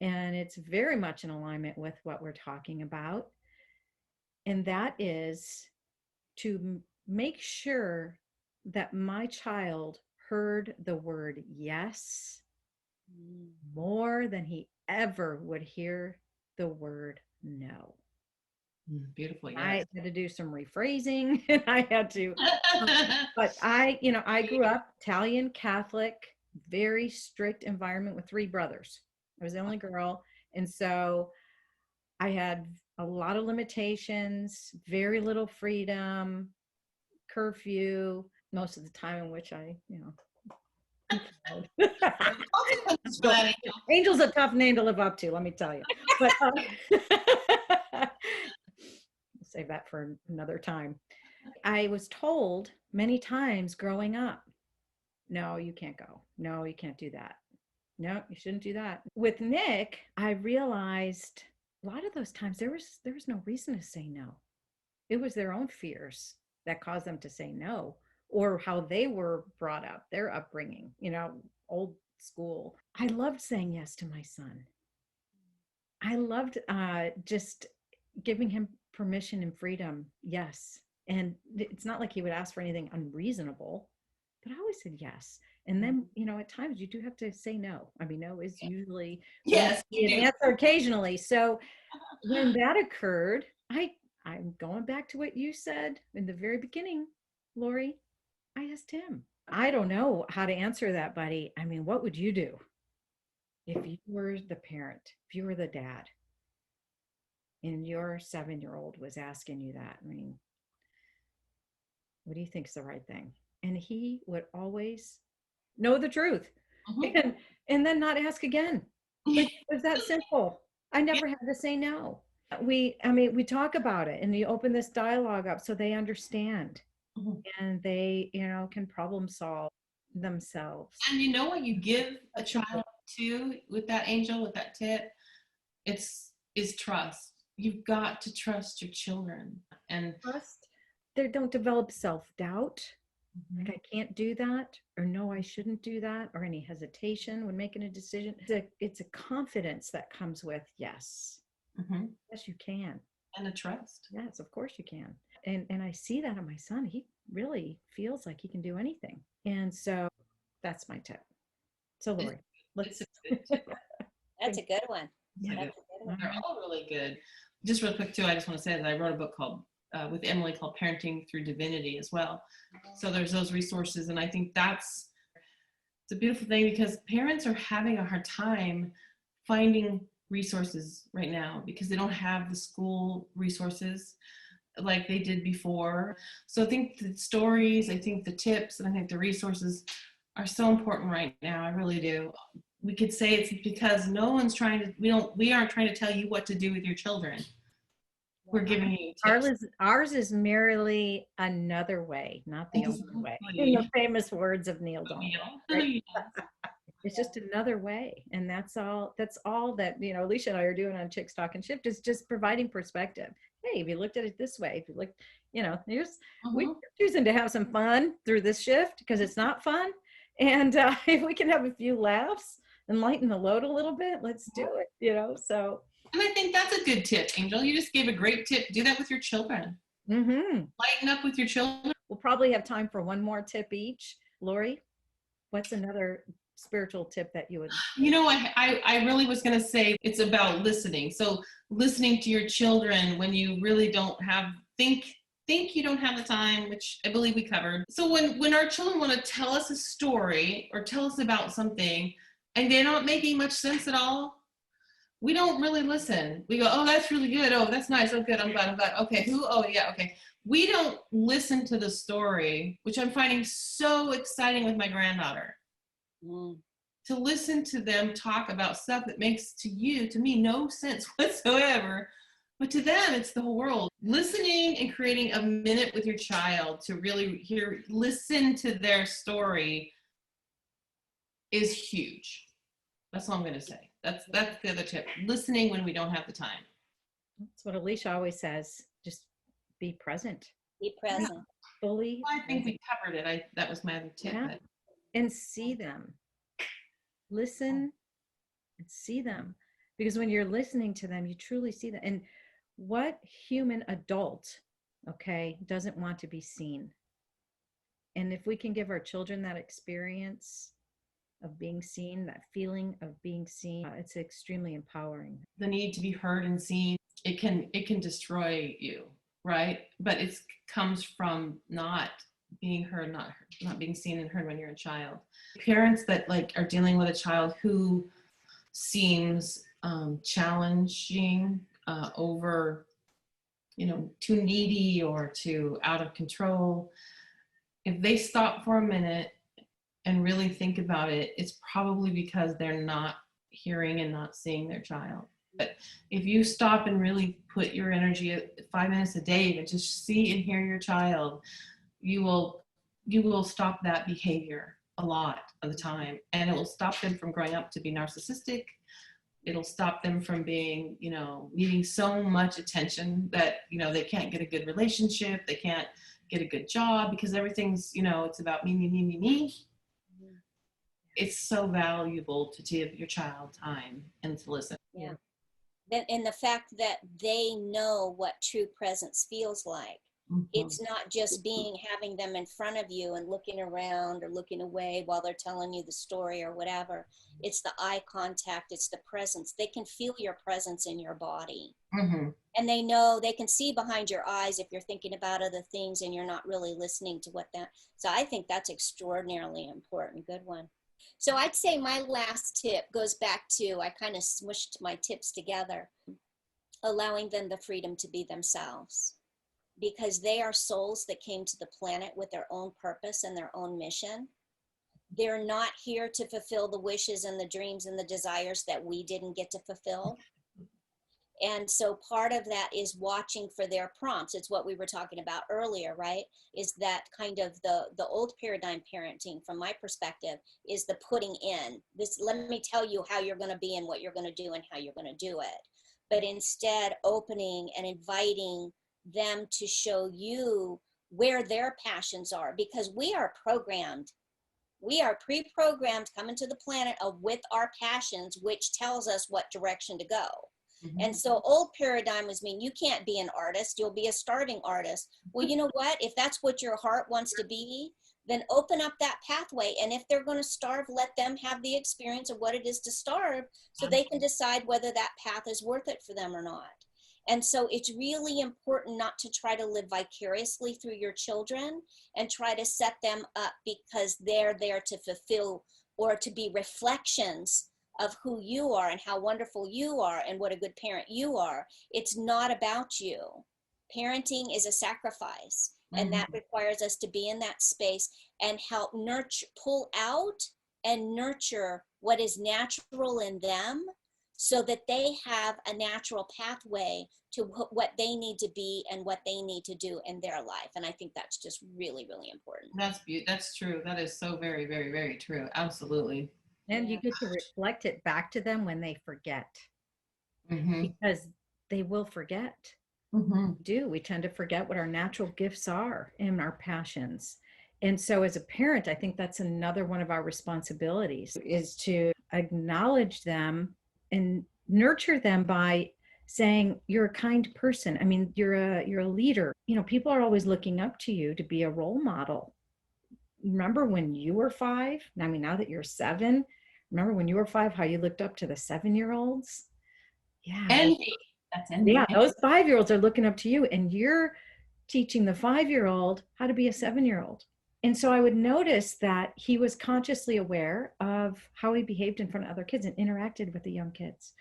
and it's very much in alignment with what we're talking about, and that is to make sure that my child heard the word yes more than he ever would hear the word no. Beautiful. Yes. I had to do some rephrasing, and I had to, but I grew up Italian Catholic, very strict environment with 3 brothers. I was the only girl. And so I had a lot of limitations, very little freedom, curfew, most of the time in which Angel's a tough name to live up to, let me tell you. But save that for another time. I was told many times growing up, no, you can't go. No, you can't do that. No, you shouldn't do that. With Nick, I realized a lot of those times there was no reason to say no. It was their own fears that caused them to say no, or how they were brought up, their upbringing, old school. I loved saying yes to my son. I loved just giving him permission and freedom. Yes. And it's not like he would ask for anything unreasonable, but I always said yes. And then, at times you do have to say no. I mean, no is usually an answer occasionally. So when that occurred, I'm going back to what you said in the very beginning, Laurie. I asked him. I don't know how to answer that, buddy. I mean, what would you do if you were the parent, if you were the dad, and your 7-year-old was asking you that? I mean, what do you think is the right thing? And he would always know the truth, and then not ask again. Like, it was that simple. I never had to say no. We talk about it and you open this dialogue up so they understand Mhm. and they, can problem solve themselves. And you know what you give a child too with that angel, with that tip? Is trust. You've got to trust your children. And Trust, they don't develop self-doubt. Mhm. Like I can't do that, or no, I shouldn't do that, or any hesitation when making a decision. It's a confidence that comes with yes. Mhm. Yes, you can. And a trust. Yes, of course you can. And I see that in my son. He really feels like he can do anything. And so that's my tip. So It's, Laurie, it's let's a good tip. That's a good one. Yeah. That's a good one. They're all really good. Just real quick too, I just want to say that I wrote a book called with Emily called Parenting Through Divinity as well. So there's those resources, and I think it's a beautiful thing because parents are having a hard time finding resources right now because they don't have the school resources like they did before. So I think the stories, I think the tips, and I think the resources are so important right now. I really do. We could say it's because no one's trying to, we aren't trying to tell you what to do with your children. We're giving you tips. ours is merely another way, not the only way. In the famous words of Neil Donald. Right? It's just another way. And that's all that, Alecia and I are doing on Chicks Talking Shift is just providing perspective. Hey, if you looked at it this way, if you look, we're choosing to have some fun through this shift because it's not fun. And if we can have a few laughs and lighten the load a little bit, let's do it, so. And I think that's a good tip, Angel. You just gave a great tip. Do that with your children. Lighten up with your children. We'll probably have time for one more tip each. Laurie, what's another spiritual tip that you would? I really was going to say it's about listening. So listening to your children when you really don't think you don't have the time, which I believe we covered. So when our children want to tell us a story or tell us about something and they're not making much sense at all, we don't really listen. We go, oh, that's really good. Oh, that's nice. Oh, good. I'm glad. Okay. Who? Oh, yeah. Okay. We don't listen to the story, which I'm finding so exciting with my granddaughter. To listen to them talk about stuff that makes to me, no sense whatsoever. But to them, it's the whole world. Listening and creating a minute with your child to really listen to their story is huge. That's all I'm going to say. That's the other tip. Listening when we don't have the time. That's what Alecia always says. Just be present. Be present. Yeah. Fully. Well, I think we covered it. That was my other tip. Yeah. And see them. Listen and see them. Because when you're listening to them, you truly see them. And what human adult, doesn't want to be seen? And if we can give our children that experience of being seen, that feeling of being seen, it's extremely empowering. The need to be heard and seen, it can destroy you, right? But it comes from not being heard, not being seen and heard when you're a child. Parents that are dealing with a child who seems challenging, over, too needy or too out of control, if they stop for a minute and really think about it, it's probably because they're not hearing and not seeing their child. But if you stop and really put your energy 5 minutes a day to just see and hear your child, you will stop that behavior a lot of the time, and it will stop them from growing up to be narcissistic. It'll stop them from being, needing so much attention that, they can't get a good relationship. They can't get a good job because everything's, it's about me, me, me, me, me. It's so valuable to give your child time and to listen. Yeah. And the fact that they know what true presence feels like. Mm-hmm. It's not just having them in front of you and looking around or looking away while they're telling you the story or whatever. It's the eye contact. It's the presence. They can feel your presence in your body. Mm-hmm. And they know, they can see behind your eyes if you're thinking about other things and you're not really listening to so I think that's extraordinarily important. Good one. So I'd say my last tip goes back to, I kind of smushed my tips together, allowing them the freedom to be themselves, because they are souls that came to the planet with their own purpose and their own mission. They're not here to fulfill the wishes and the dreams and the desires that we didn't get to fulfill. And so part of that is watching for their prompts. It's what we were talking about earlier, right? Is that kind of the old paradigm parenting, from my perspective, is the putting in this, let me tell you how you're going to be and what you're going to do and how you're going to do it. But instead opening and inviting them to show you where their passions are, because we are programmed. We are pre-programmed coming to the planet with our passions, which tells us what direction to go. Mm-hmm. And so old paradigms mean you can't be an artist, you'll be a starving artist. Well, you know what? If that's what your heart wants to be, then open up that pathway. And if they're going to starve, let them have the experience of what it is to starve, so they can decide whether that path is worth it for them or not. And so it's really important not to try to live vicariously through your children and try to set them up because they're there to fulfill or to be reflections of who you are and how wonderful you are and what a good parent you are. It's not about you. Parenting is a sacrifice, and that requires us to be in that space and help nurture, pull out and nurture what is natural in them, so that they have a natural pathway to what they need to be and what they need to do in their life. And I think that's just really, really important. That's true. That is so very, very, very true. Absolutely. And you get to reflect it back to them when they forget, because they will forget. We tend to forget what our natural gifts are and our passions. And so as a parent, I think that's another one of our responsibilities, is to acknowledge them and nurture them by saying, you're a kind person. I mean, you're a leader. You know, people are always looking up to you to be a role model. Remember when you were 5? I mean, now that you're 7, remember when you were 5, how you looked up to the 7-year-olds? Yeah. Envy. That's envy. Yeah, those 5-year-olds are looking up to you, and you're teaching the 5-year-old how to be a 7-year-old. And so I would notice that he was consciously aware of how he behaved in front of other kids and interacted with the young kids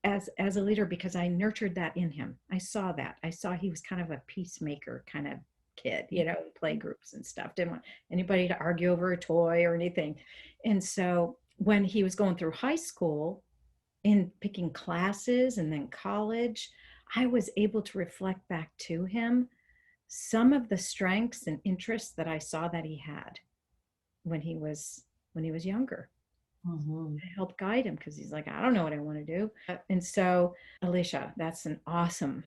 as a leader, because I nurtured that in him. I saw that. I saw he was kind of a peacemaker kind of kid, you know, play groups and stuff. Didn't want anybody to argue over a toy or anything. And so when he was going through high school and picking classes and then college, I was able to reflect back to him some of the strengths and interests that I saw that he had when he was younger. I helped guide him, because he's like, I don't know what I want to do. And so, Alecia, that's an awesome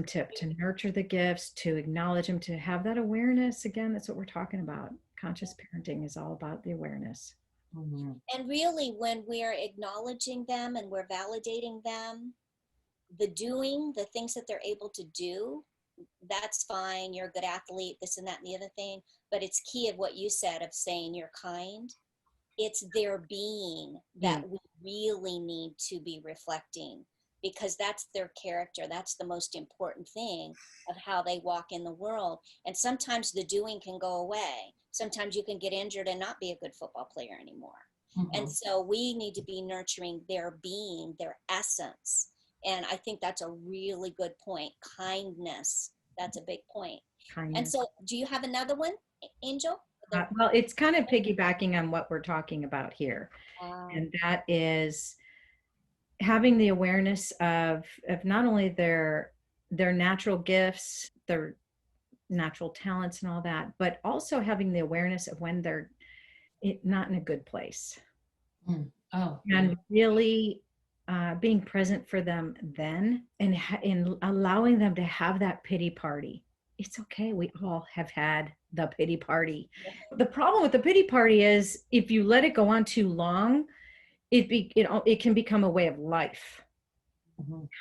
tip, to nurture the gifts, to acknowledge them, to have that awareness. Again, that's what we're talking about. Conscious parenting is all about the awareness. And really, when we're acknowledging them and we're validating them, the doing, the things that they're able to do, that's fine. You're a good athlete, this and that and the other thing. But it's key of what you said of saying you're kind. It's their being that we really need to be reflecting, because that's their character. That's the most important thing of how they walk in the world. And sometimes the doing can go away. Sometimes you can get injured and not be a good football player anymore. And so we need to be nurturing their being, their essence. And I think that's a really good point. Kindness, that's a big point. Kindness. And so do you have another one, Angel? Well, it's kind of piggybacking on what we're talking about here. And that is having the awareness of not only their natural gifts, their natural talents and all that, but also having the awareness of when they're not in a good place. And really being present for them then, and allowing them to have that pity party. It's okay. We all have had the pity party. The problem with the pity party is if you let it go on too long, it can become a way of life.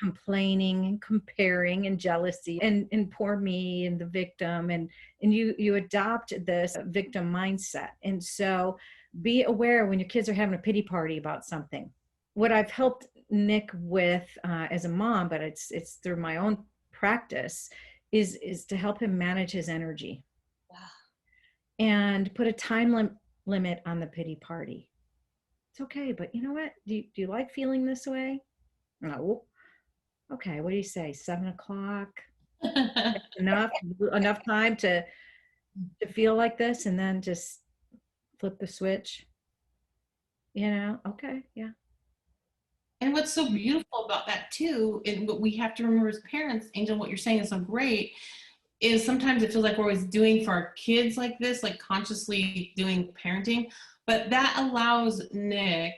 Complaining and comparing and jealousy and poor me and the victim, and you adopt this victim mindset. And so be aware when your kids are having a pity party about something. What I've helped Nick with as a mom, but it's through my own practice, is to help him manage his energy. And put a time limit on the pity party. It's okay, but you know what? Do you like feeling this way? No. Okay, what do you say? 7 o'clock? enough time to feel like this, and then just flip the switch. You know, okay, yeah. And what's so beautiful about that too, and what we have to remember as parents, Angel, what you're saying is so great, is sometimes it feels like we're always doing for our kids like this, like consciously doing parenting, but that allows Nick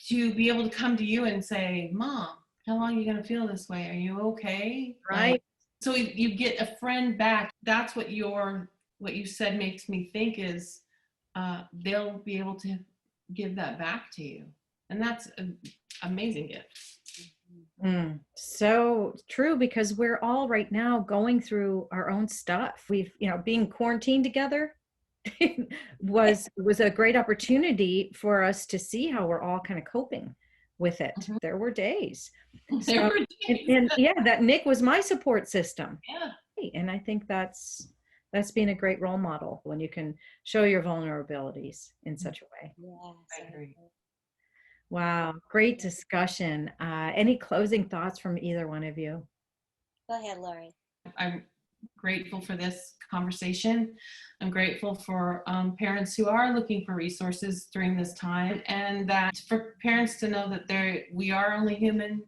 to be able to come to you and say, Mom, how long are you going to feel this way? Are you okay? Right. So you get a friend back. That's what you said makes me think is they'll be able to give that back to you. And that's an amazing gift. So true, because we're all right now going through our own stuff. We've, being quarantined together was a great opportunity for us to see how we're all kind of coping with it. Mhm. There were days. There were days. And yeah, that Nick was my support system. Yeah. And I think that's being a great role model when you can show your vulnerabilities in such a way. Yes. I agree. Wow, great discussion. Any closing thoughts from either one of you? Go ahead, Laurie. I'm grateful for this conversation. I'm grateful for parents who are looking for resources during this time, and that for parents to know that we are only human.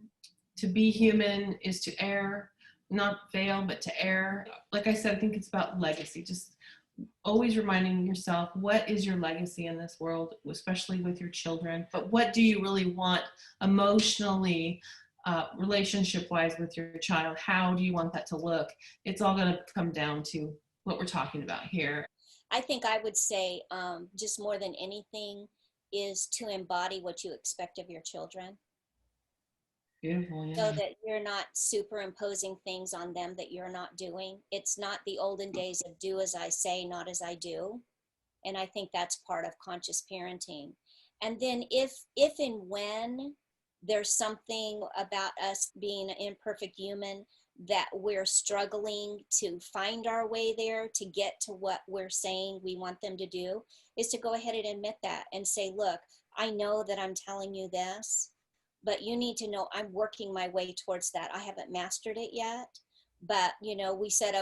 To be human is to err, not fail, but to err. Like I said, I think it's about legacy. Just always reminding yourself, what is your legacy in this world, especially with your children? But what do you really want emotionally, relationship-wise with your child? How do you want that to look? It's all going to come down to what we're talking about here. I think I would say just more than anything is to embody what you expect of your children. Beautiful, yeah. So that you're not superimposing things on them that you're not doing. It's not the olden days of do as I say, not as I do. And I think that's part of conscious parenting. And then if and when there's something about us being an imperfect human that we're struggling to find our way there to get to what we're saying we want them to do, is to go ahead and admit that and say, look, I know that I'm telling you this, but you need to know I'm working my way towards that. I haven't mastered it yet, but we set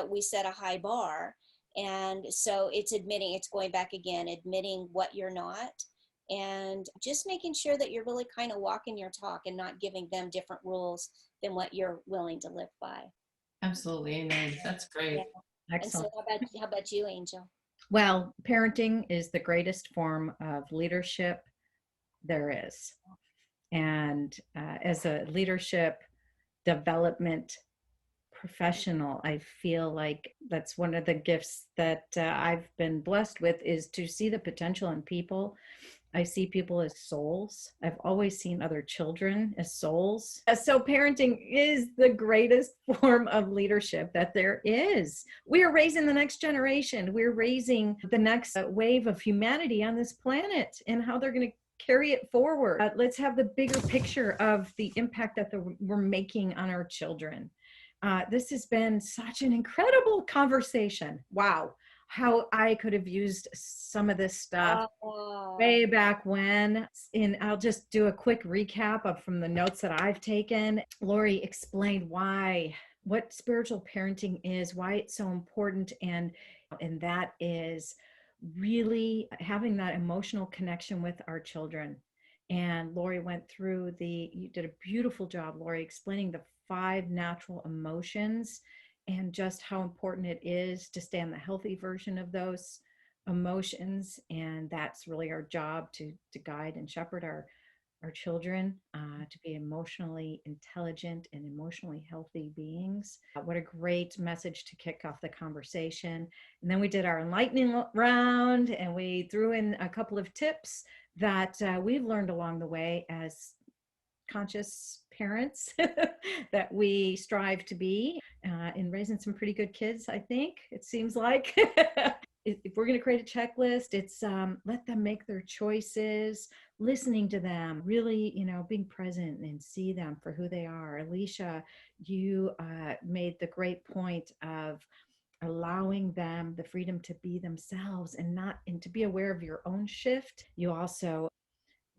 a high bar. And so it's going back again, admitting what you're not, and just making sure that you're really kind of walking your talk and not giving them different rules than what you're willing to live by. Absolutely, amen. That's great. Yeah. Excellent. And so how about you, Angel? Well, parenting is the greatest form of leadership there is. And as a leadership development professional, I feel like that's one of the gifts that I've been blessed with, is to see the potential in people. I see people as souls. I've always seen other children as souls. So parenting is the greatest form of leadership that there is. We are raising the next generation. We're raising the next wave of humanity on this planet, and how they're going to carry it forward. Let's have the bigger picture of the impact that we're making on our children. This has been such an incredible conversation. Wow. How I could have used some of this stuff way back when. And I'll just do a quick recap from the notes that I've taken. Laurie explained what spiritual parenting is, why it's so important, and that is really having that emotional connection with our children. And Laurie went through you did a beautiful job, Laurie, explaining the 5 natural emotions and just how important it is to stay on the healthy version of those emotions. And that's really our job, to guide and shepherd our children to be emotionally intelligent and emotionally healthy beings. What a great message to kick off the conversation. And then we did our enlightening round, and we threw in a couple of tips that we've learned along the way as conscious parents that we strive to be in raising some pretty good kids, I think, it seems like. If we're going to create a checklist, it's let them make their choices, listening to them, really, being present and see them for who they are. Alecia, you made the great point of allowing them the freedom to be themselves and to be aware of your own shift. You also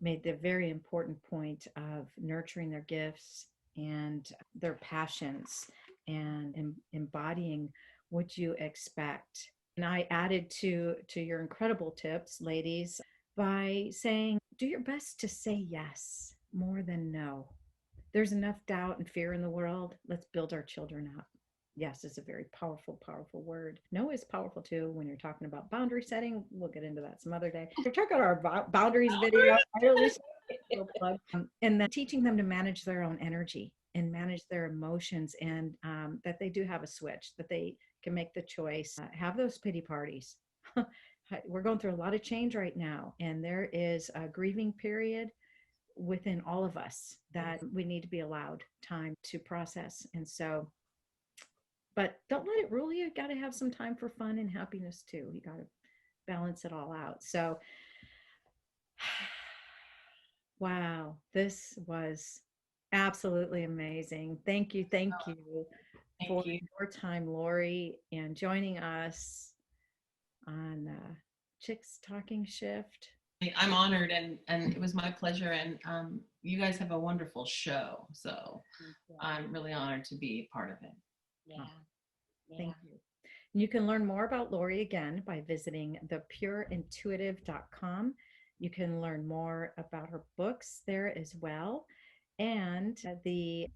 made the very important point of nurturing their gifts and their passions and embodying what you expect. And I added to your incredible tips, ladies, by saying, do your best to say yes. more than no. There's enough doubt and fear in the world. Let's build our children up. Yes, it's a very powerful, powerful word. No is powerful too when you're talking about boundary setting. We'll get into that some other day. Check out our boundaries video. And then teaching them to manage their own energy and manage their emotions, and that they do have a switch, that they can make the choice, have those pity parties. We're going through a lot of change right now, and there is a grieving period within all of us that we need to be allowed time to process. And so, but don't let it rule you. You got to have some time for fun and happiness too. You got to balance it all out. So, wow, this was absolutely amazing. Thank you. Thank you for your time, Laurie, and joining us on Chicks Talking Shift. I'm honored, and it was my pleasure, and you guys have a wonderful show, so I'm really honored to be part of it. Yeah. Thank you. You can learn more about Laurie again by visiting thepureintuitive.com. You can learn more about her books there as well, and the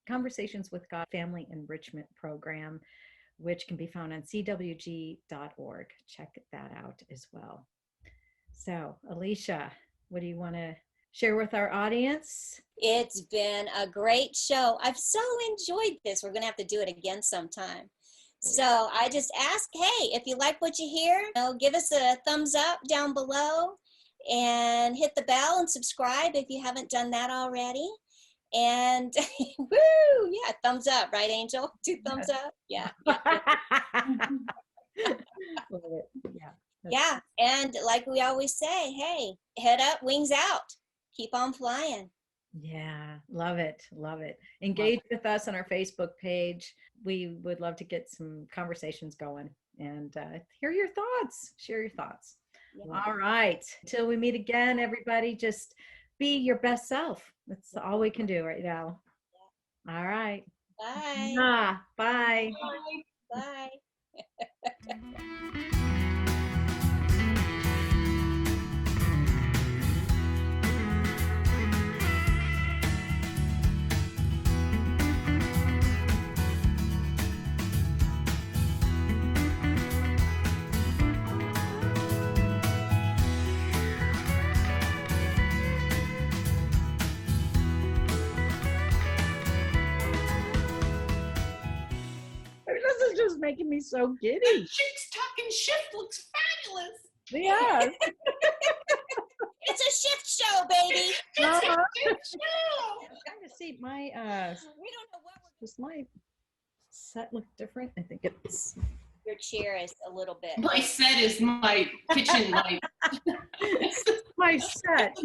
Conversations with God Family Enrichment Program, which can be found on cwg.org. Check that out as well. So, Alecia, what do you want to share with our audience? It's been a great show. I've so enjoyed this. We're going to have to do it again sometime. So I just ask, hey, if you like what you hear, give us a thumbs up down below and hit the bell and subscribe if you haven't done that already. And woo, yeah, thumbs up, right, Angel? 2 thumbs up. Yeah. Yeah, and like we always say, hey, head up, wings out. Keep on flying. Yeah, love it. Love it. Engage with us on our Facebook page. We would love to get some conversations going and hear your thoughts. Share your thoughts. Yeah. All right. Until we meet again, everybody, just be your best self. That's all we can do right now. Yeah. All right. Bye. Bye. Bye. This is just making me so giddy. Chicks Talking Shift looks fabulous. Yeah. It's a shift show, baby. It's a shift show. I'm trying to see my we don't know what does my set look different? I think it's your chair is a little bit. My set is my kitchen light. my set.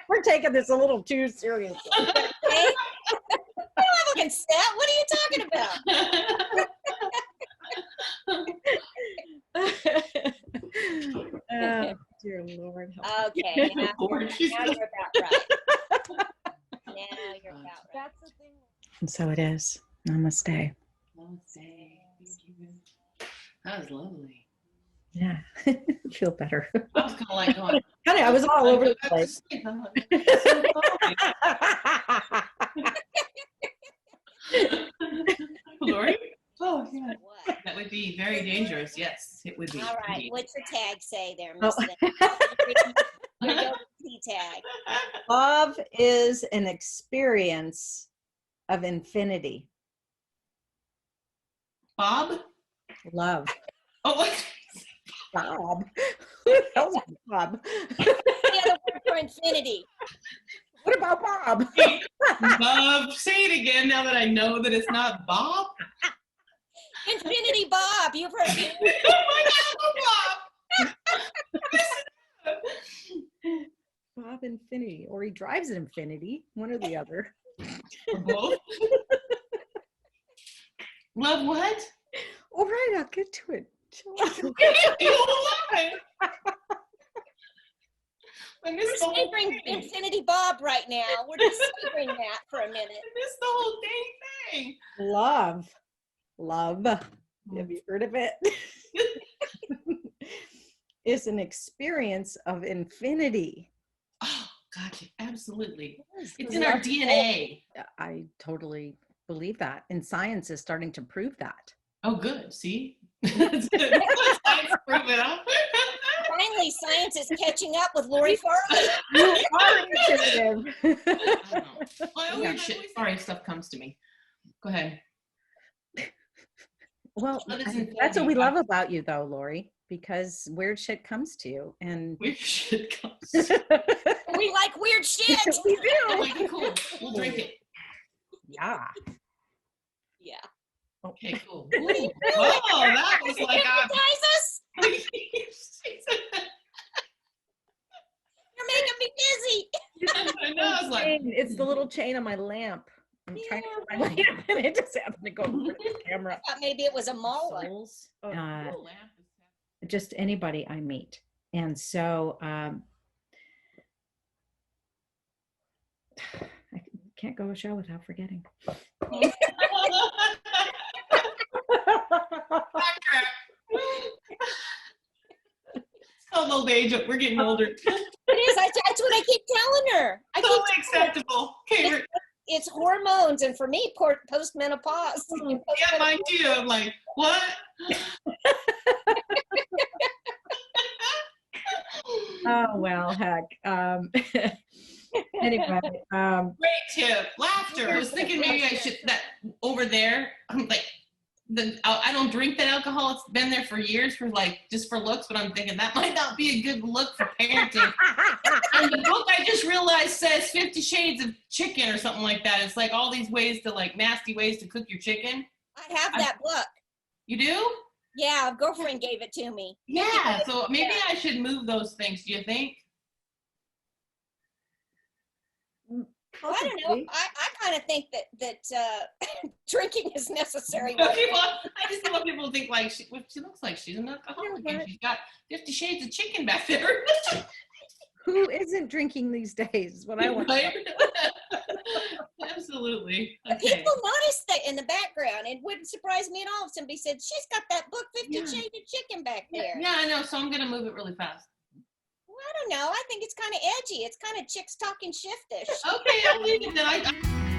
We're taking this a little too seriously. Hey? I don't have a looking set. What are you talking about? Dear Lord. Okay, now you're about right. Now you're about right. That's the thing. And so it is. Namaste. Namaste. Thank you. That was lovely. Yeah. Feel better. I was kind of like going. I was all over the place. Laurie? Oh, yeah. What? That would be very dangerous. Yes, it would be. All right. Indeed. What's your tag say there, Miss? Your tag. Love is an experience of infinity. Bob? Love. Oh, what? Bob. Who the hell's Bob? The other word for infinity. What about Bob? Bob. Say it again now that I know that it's not Bob. Infinity Bob. You've heard it. Oh my God, Bob. Bob Infinity. Or he drives an Infinity. One or the other. Or both. Love what? All right, I'll get to it. You love it. We're savoring Infinity Bob right now. We're just savoring that for a minute. I missed the whole dang thing. Love. Have you heard of it? Is an experience of infinity. Oh, Gotcha. Absolutely. Yes, It's we in our love- DNA. I totally believe that. And science is starting to prove that. Oh, good. See? Science prove it up. Finally, science is catching up with Laurie Farley. You are intuitive. I don't know. Well, weird shit. Sorry, stuff comes to me. Go ahead. Well, What is it that's what we that love about you, though, Laurie, because weird shit comes to you, and weird shit comes? We like weird shit. we do. Okay, cool. We'll drink it. Yeah. Yeah. Okay, cool. What are you Ooh. doing? Oh, that was like Hypnotize us. You're making me dizzy. I know. I was like, It's the little chain on my lamp. I'm trying to find my lamp, and it just happened to go over the camera. I thought maybe it was a mole. Souls, oh, just anybody I meet, and so I can't go a show without forgetting. Still old age. We're getting older. It is. That's what I keep telling her. Totally acceptable. Okay. It's hormones, and for me, postmenopause. Yeah, mine too. I'm like, what? Oh well, heck. Anyway, Great tip. Laughter. I was thinking maybe I should that over there. I'm like, I don't drink that alcohol. It's been there for years for like just for looks, but I'm thinking that might not be a good look for parenting. And the book I just realized says 50 Shades of Chicken or something like that. It's like all these ways to like nasty ways to cook your chicken. I have that book. You do? Yeah, a girlfriend gave it to me. Yeah. So maybe I should move those things. Do you think? Well, I don't know. I kind of think that drinking is necessary. I just don't want people to think like she looks like she's an alcoholic and she's got 50 Shades of Chicken back there. Who isn't drinking these days? Is what I want. Right? Absolutely. Okay. People notice that in the background. It wouldn't surprise me at all if somebody said, she's got that book 50 Shades of Chicken back there. Yeah, I know. So I'm going to move it really fast. Well, I don't know. I think it's kind of edgy. It's kind of chicks talking shiftish. Okay, I'll leave it then.